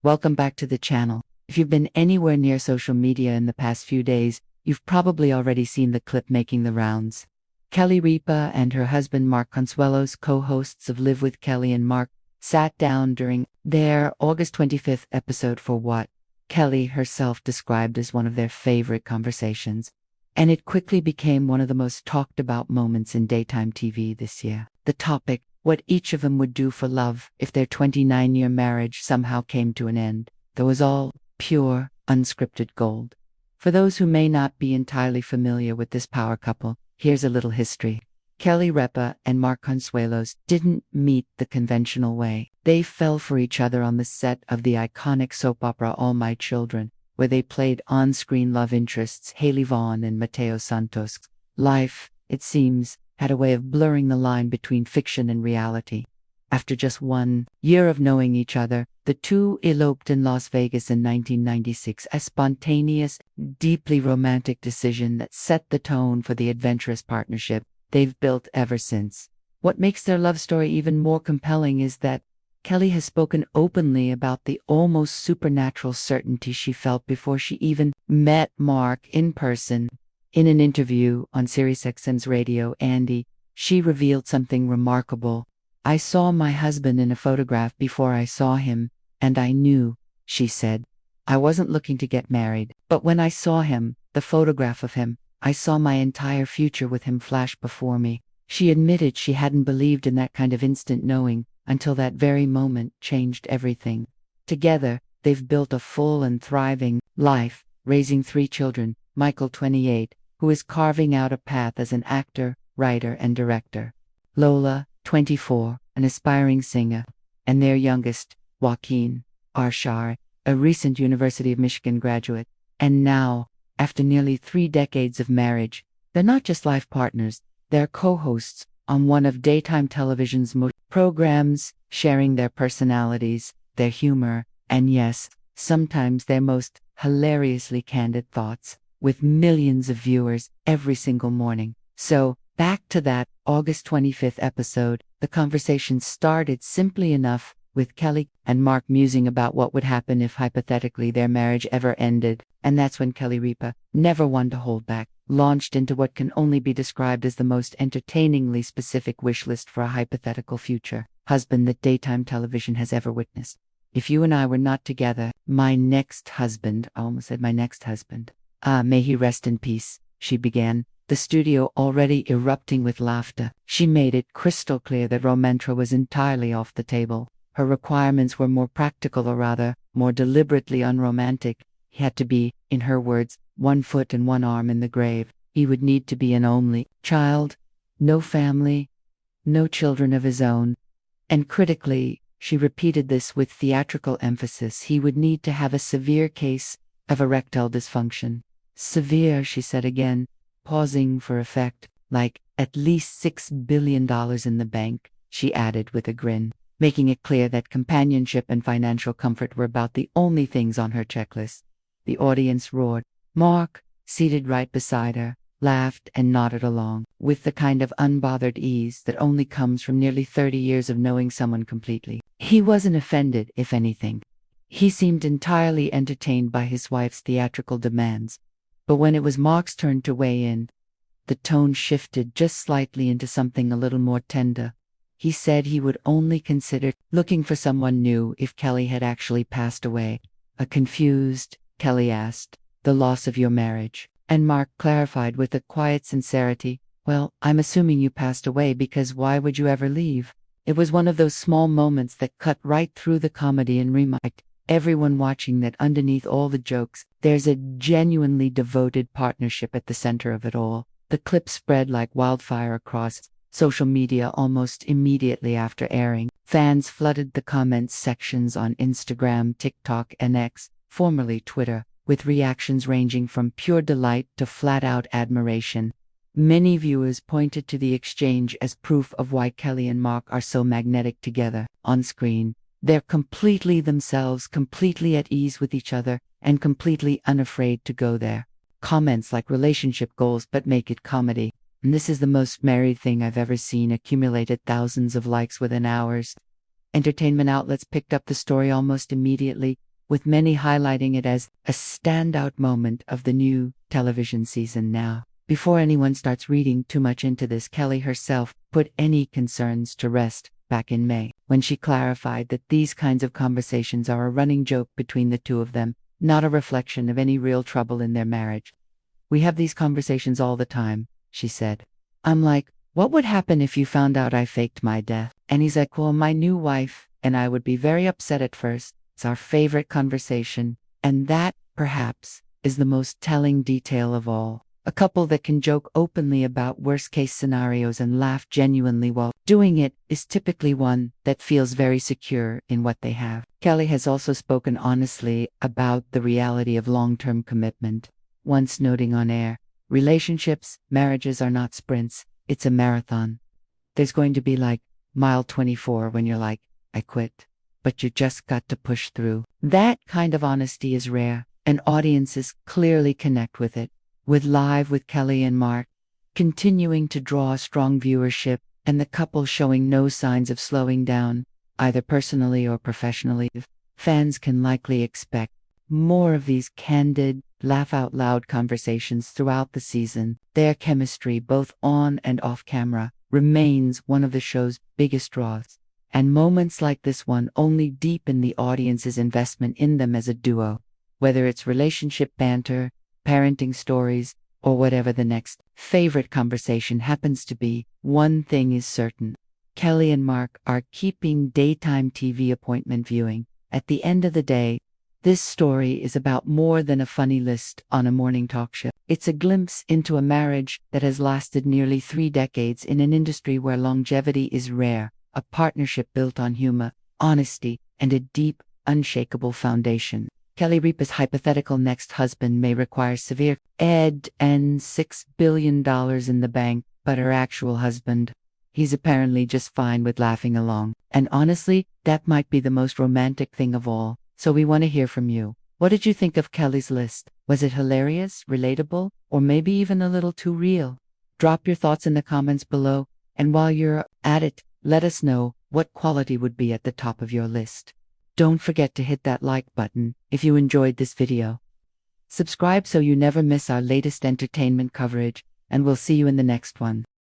Welcome back to the channel. If you've been anywhere near social media in the past few days, you've probably already seen the clip making the rounds. Kelly Ripa and her husband Mark Consuelos, co-hosts of Live with Kelly and Mark, sat down during their August 25th episode for what Kelly herself described as one of their favorite conversations. And it quickly became one of the most talked about moments in daytime TV this year. The topic, what each of them would do for love if their 29-year marriage somehow came to an end. That was all pure, unscripted gold. For those who may not be entirely familiar with this power couple, here's a little history. Kelly Ripa and Mark Consuelos didn't meet the conventional way. They fell for each other on the set of the iconic soap opera All My Children, where they played on-screen love interests Haley Vaughn and Mateo Santos. Life, it seems, had a way of blurring the line between fiction and reality. After just 1 year of knowing each other, the two eloped in Las Vegas in 1996, a spontaneous, deeply romantic decision that set the tone for the adventurous partnership they've built ever since. What makes their love story even more compelling is that Kelly has spoken openly about the almost supernatural certainty she felt before she even met Mark in person. In an interview on SiriusXM's Radio Andy, she revealed something remarkable. "I saw my husband in a photograph before I saw him, and I knew," she said. "I wasn't looking to get married, but when I saw him, the photograph of him, I saw my entire future with him flash before me." She admitted she hadn't believed in that kind of instant knowing until that very moment changed everything. Together, they've built a full and thriving life, raising 3 children, Michael, 28, who is carving out a path as an actor, writer, and director. Lola, 24, an aspiring singer, and their youngest, Joaquin Arshar, a recent University of Michigan graduate. And now, after nearly 3 decades of marriage, they're not just life partners, they're co-hosts on one of daytime television's most programs, sharing their personalities, their humor, and yes, sometimes their most hilariously candid thoughts, with millions of viewers every single morning. So, back to that August 25th episode, the conversation started simply enough, with Kelly and Mark musing about what would happen if hypothetically their marriage ever ended. And that's when Kelly Ripa, never one to hold back, launched into what can only be described as the most entertainingly specific wish list for a hypothetical future husband that daytime television has ever witnessed. "If you and I were not together, my next husband," I almost said my next husband, "may he rest in peace," she began, the studio already erupting with laughter. She made it crystal clear that Romantra was entirely off the table. Her requirements were more practical, or rather, more deliberately unromantic. He had to be, in her words, 1 foot and 1 arm in the grave. He would need to be an only child, no family, no children of his own. And critically, she repeated this with theatrical emphasis, he would need to have a severe case of erectile dysfunction. Severe, she said again, pausing for effect, like at least $6 billion in the bank, she added with a grin, making it clear that companionship and financial comfort were about the only things on her checklist. The audience roared. Mark, seated right beside her, laughed and nodded along, with the kind of unbothered ease that only comes from nearly 30 years of knowing someone completely. He wasn't offended, if anything. He seemed entirely entertained by his wife's theatrical demands. But when it was Mark's turn to weigh in, the tone shifted just slightly into something a little more tender. He said he would only consider looking for someone new if Kelly had actually passed away. A confused Kelly asked, "The loss of your marriage?" And Mark clarified with a quiet sincerity, "Well, I'm assuming you passed away because why would you ever leave?" It was one of those small moments that cut right through the comedy and reminded everyone watching that underneath all the jokes, there's a genuinely devoted partnership at the center of it all. The clip spread like wildfire across social media almost immediately after airing. Fans flooded the comments sections on Instagram, TikTok, and X, formerly Twitter, with reactions ranging from pure delight to flat-out admiration. Many viewers pointed to the exchange as proof of why Kelly and Mark are so magnetic together on screen. They're completely themselves, completely at ease with each other, and completely unafraid to go there. Comments like relationship goals but make it comedy. And this is the most married thing I've ever seen, accumulated thousands of likes within hours. Entertainment outlets picked up the story almost immediately, with many highlighting it as a standout moment of the new television season. Now, before anyone starts reading too much into this, Kelly herself put any concerns to rest back in May, when she clarified that these kinds of conversations are a running joke between the two of them, not a reflection of any real trouble in their marriage. "We have these conversations all the time," she said. "I'm like, what would happen if you found out I faked my death?" And he's like, "Well, my new wife and I would be very upset at first. It's our favorite conversation." And that, perhaps, is the most telling detail of all. A couple that can joke openly about worst-case scenarios and laugh genuinely while doing it is typically one that feels very secure in what they have. Kelly has also spoken honestly about the reality of long-term commitment, once noting on air, "Relationships, marriages are not sprints, it's a marathon. There's going to be like mile 24 when you're like, I quit. But you just got to push through." That kind of honesty is rare, and audiences clearly connect with it, with Live with Kelly and Mark continuing to draw a strong viewership, and the couple showing no signs of slowing down, either personally or professionally. Fans can likely expect more of these candid, laugh-out-loud conversations throughout the season. Their chemistry, both on and off camera, remains one of the show's biggest draws. And moments like this one only deepen the audience's investment in them as a duo. Whether it's relationship banter, parenting stories, or whatever the next favorite conversation happens to be, one thing is certain: Kelly and Mark are keeping daytime TV appointment viewing. At the end of the day, this story is about more than a funny list on a morning talk show. It's a glimpse into a marriage that has lasted nearly 3 decades in an industry where longevity is rare, a partnership built on humor, honesty, and a deep, unshakable foundation. Kelly Ripa's hypothetical next husband may require severe ed and $6 billion in the bank, but her actual husband, he's apparently just fine with laughing along. And honestly, that might be the most romantic thing of all. So we want to hear from you. What did you think of Kelly's list? Was it hilarious, relatable, or maybe even a little too real? Drop your thoughts in the comments below, and while you're at it, let us know what quality would be at the top of your list. Don't forget to hit that like button if you enjoyed this video. Subscribe so you never miss our latest entertainment coverage, and we'll see you in the next one.